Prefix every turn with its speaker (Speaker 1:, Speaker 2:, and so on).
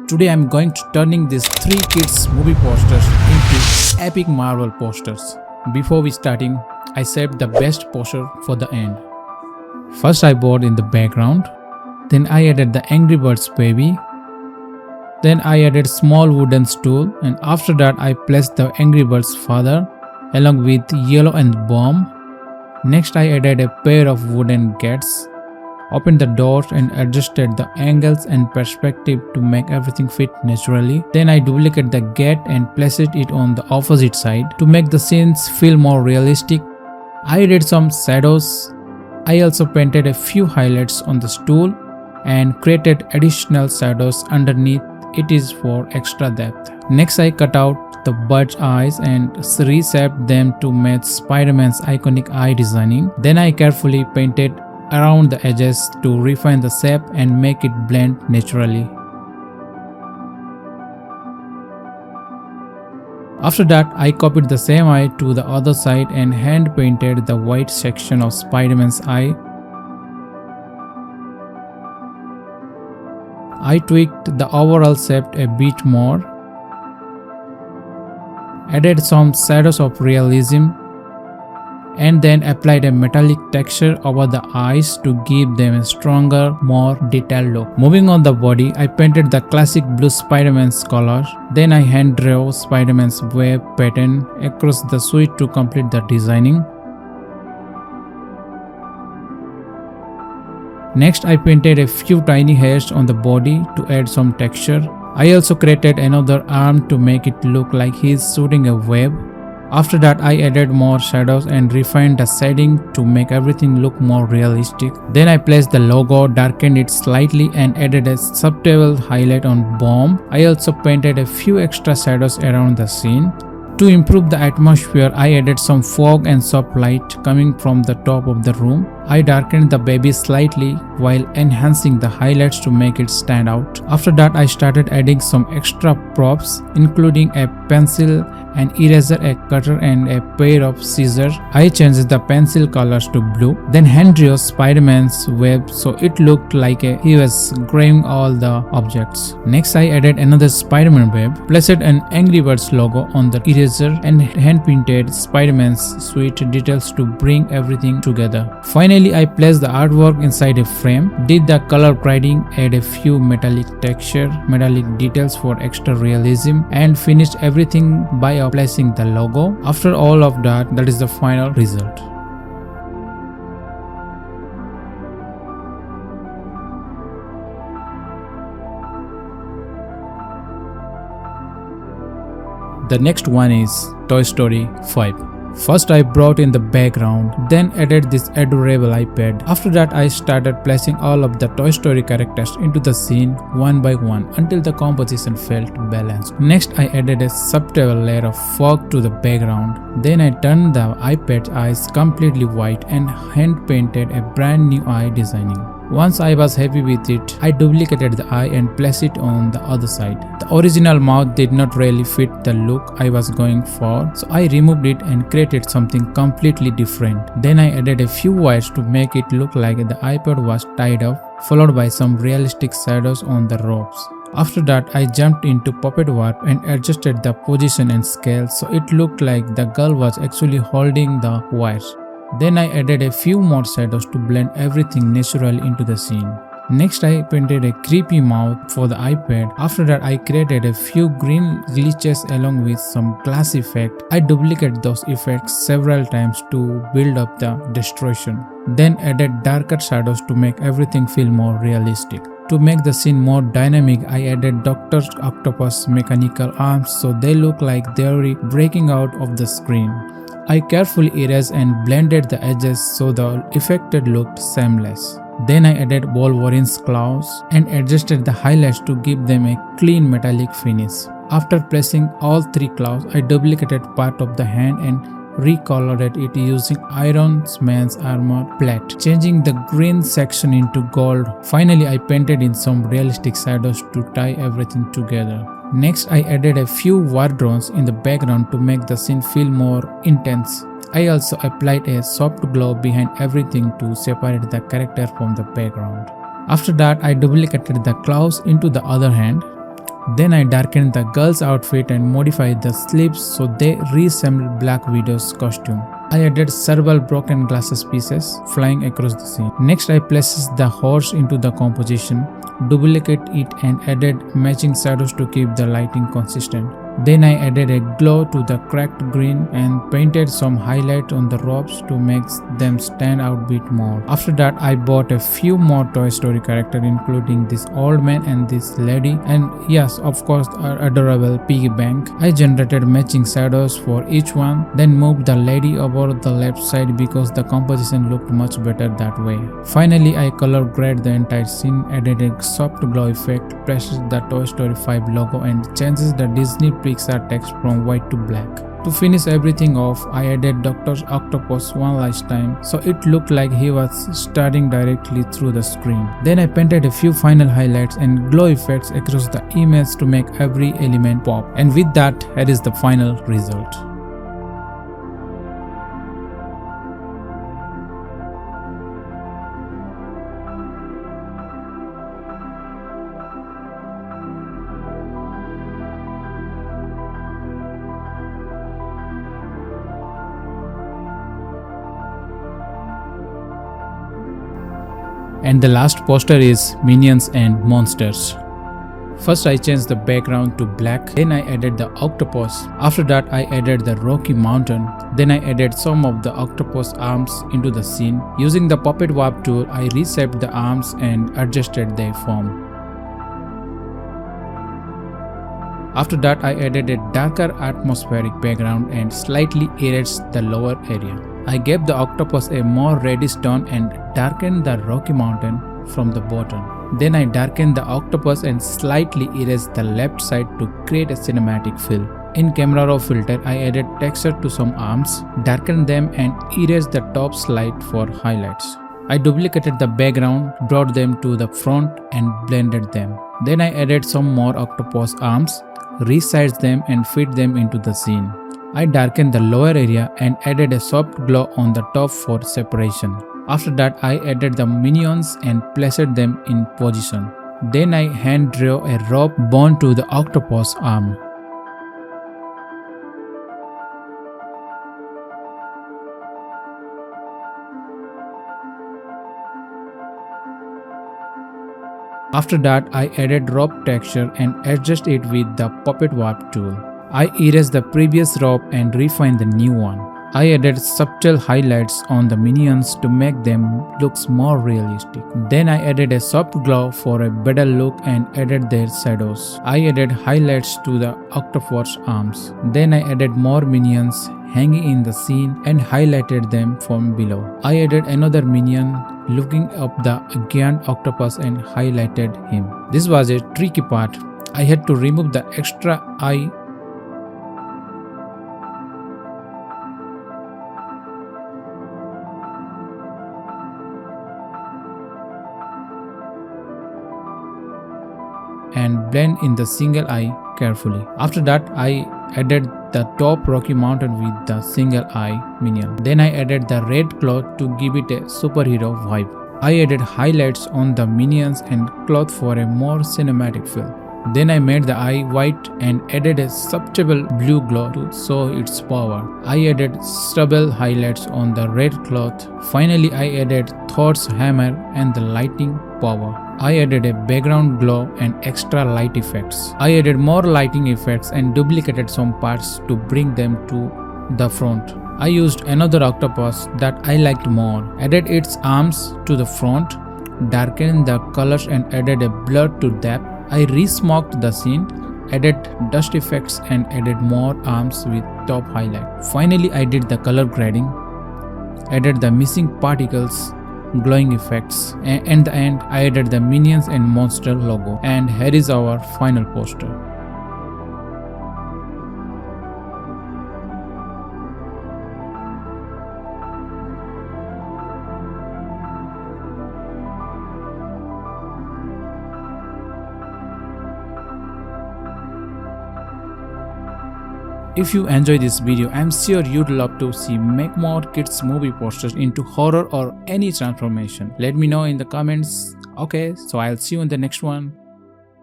Speaker 1: Today I'm going to turning these three kids movie posters into epic Marvel posters. Before we starting, I saved the best poster for the end. First I bought in the background, then I added the Angry Birds baby, then I added small wooden stool, and after that I placed the Angry Birds father along with yellow and bomb. Next I added a pair of wooden gates, opened the doors and adjusted the angles and perspective to make everything fit naturally. Then I duplicated the gate and placed it on the opposite side to make the scenes feel more realistic. I added some shadows. I also painted a few highlights on the stool and created additional shadows underneath it is for extra depth. Next I cut out the bird's eyes and reshaped them to match Spider-Man's iconic eye designing. Then I carefully painted around the edges to refine the shape and make it blend naturally. After that, I copied the same eye to the other side and hand painted the white section of Spider-Man's eye. I tweaked the overall shape a bit more, added some shadows of realism, and then applied a metallic texture over the eyes to give them a stronger, more detailed look. Moving on the body, I painted the classic blue Spider-Man's color. Then I hand drew Spider-Man's web pattern across the suit to complete the designing. Next, I painted a few tiny hairs on the body to add some texture. I also created another arm to make it look like he's shooting a web. After that, I added more shadows and refined the shading to make everything look more realistic. Then I placed the logo, darkened it slightly and added a subtle highlight on bomb. I also painted a few extra shadows around the scene. To improve the atmosphere, I added some fog and soft light coming from the top of the room. I darkened the baby slightly while enhancing the highlights to make it stand out. After that, I started adding some extra props, including a pencil, an eraser, a cutter and a pair of scissors. I changed the pencil colors to blue, then hand drew Spider-Man's web so it looked like he was grabbing all the objects. Next, I added another Spider-Man web, placed an Angry Birds logo on the eraser and hand painted Spider-Man's sweet details to bring everything together. Finally, I placed the artwork inside a frame, did the color grading, add a few metallic details for extra realism, and finished everything by placing the logo. After all of that is the final result. The next one is Toy Story 5. First I brought in the background, then added this adorable iPad. After that I started placing all of the Toy Story characters into the scene one by one until the composition felt balanced. Next I added a subtle layer of fog to the background. Then I turned the iPad's eyes completely white and hand painted a brand new eye designing. Once I was happy with it, I duplicated the eye and placed it on the other side. The original mouth did not really fit the look I was going for, so I removed it and created something completely different. Then I added a few wires to make it look like the iPad was tied up, followed by some realistic shadows on the ropes. After that, I jumped into puppet warp and adjusted the position and scale so it looked like the girl was actually holding the wires. Then I added a few more shadows to blend everything naturally into the scene. Next I painted a creepy mouth for the iPad. After that I created a few green glitches along with some glass effect. I duplicated those effects several times to build up the distortion. Then added darker shadows to make everything feel more realistic. To make the scene more dynamic, I added Dr. Octopus mechanical arms so they look like they're breaking out of the screen. I carefully erased and blended the edges so the effect looked seamless. Then I added Wolverine's claws and adjusted the highlights to give them a clean metallic finish. After placing all three claws, I duplicated part of the hand and recolored it using Iron Man's armor plate, changing the green section into gold. Finally, I painted in some realistic shadows to tie everything together. Next, I added a few war drones in the background to make the scene feel more intense. I also applied a soft glow behind everything to separate the character from the background. After that, I duplicated the claws into the other hand. Then I darkened the girl's outfit and modified the sleeves so they resembled Black Widow's costume. I added several broken glasses pieces flying across the scene. Next I placed the horse into the composition, duplicate it and added matching shadows to keep the lighting consistent. Then I added a glow to the cracked green and painted some highlight on the robes to make them stand out a bit more. After that I bought a few more Toy Story characters including this old man and this lady, and yes, of course, our adorable piggy bank. I generated matching shadows for each one, then moved the lady over the left side because the composition looked much better that way. Finally I color graded the entire scene, added a soft glow effect, pressed the Toy Story 5 logo and changes the Disney Pixar text from white to black. To finish everything off, I added Dr. Octopus one last time so it looked like he was staring directly through the screen. Then I painted a few final highlights and glow effects across the image to make every element pop. And with that, here is the final result. And the last poster is Minions and Monsters. First I changed the background to black, then I added the octopus. After that I added the rocky mountain. Then I added some of the octopus arms into the scene. Using the puppet warp tool, I reshaped the arms and adjusted their form. After that I added a darker atmospheric background and slightly erased the lower area. I gave the octopus a more reddish tone and darkened the rocky mountain from the bottom. Then I darkened the octopus and slightly erased the left side to create a cinematic feel. In Camera Raw filter, I added texture to some arms, darkened them and erased the top slide for highlights. I duplicated the background, brought them to the front and blended them. Then I added some more octopus arms, resized them and fit them into the scene. I darkened the lower area and added a soft glow on the top for separation. After that I added the minions and placed them in position. Then I hand drew a rope bound to the octopus arm. After that I added rope texture and adjusted it with the puppet warp tool. I erased the previous rope and refined the new one. I added subtle highlights on the minions to make them look more realistic. Then I added a soft glow for a better look and added their shadows. I added highlights to the octopus arms. Then I added more minions hanging in the scene and highlighted them from below. I added another minion looking up the giant octopus and highlighted him. This was a tricky part. I had to remove the extra eye and blend in the single eye carefully. After that I added the top rocky mountain with the single eye minion. Then I added the red cloth to give it a superhero vibe. I added highlights on the minions and cloth for a more cinematic feel. Then I made the eye white and added a subtle blue glow to show its power. I added stubble highlights on the red cloth. Finally I added Thor's hammer and the lighting power. I added a background glow and extra light effects. I added more lighting effects and duplicated some parts to bring them to the front. I used another octopus that I liked more, added its arms to the front, darkened the colors and added a blur to depth. I re-smoked the scene, added dust effects and added more arms with top highlight. Finally I did the color grading, added the missing particles, glowing effects, and in the end I added the minions and monster logo. And here is our final poster. If you enjoy this video, I'm sure you'd love to see make more kids movie posters into horror or any transformation. Let me know in the comments. Okay, so I'll see you in the next one.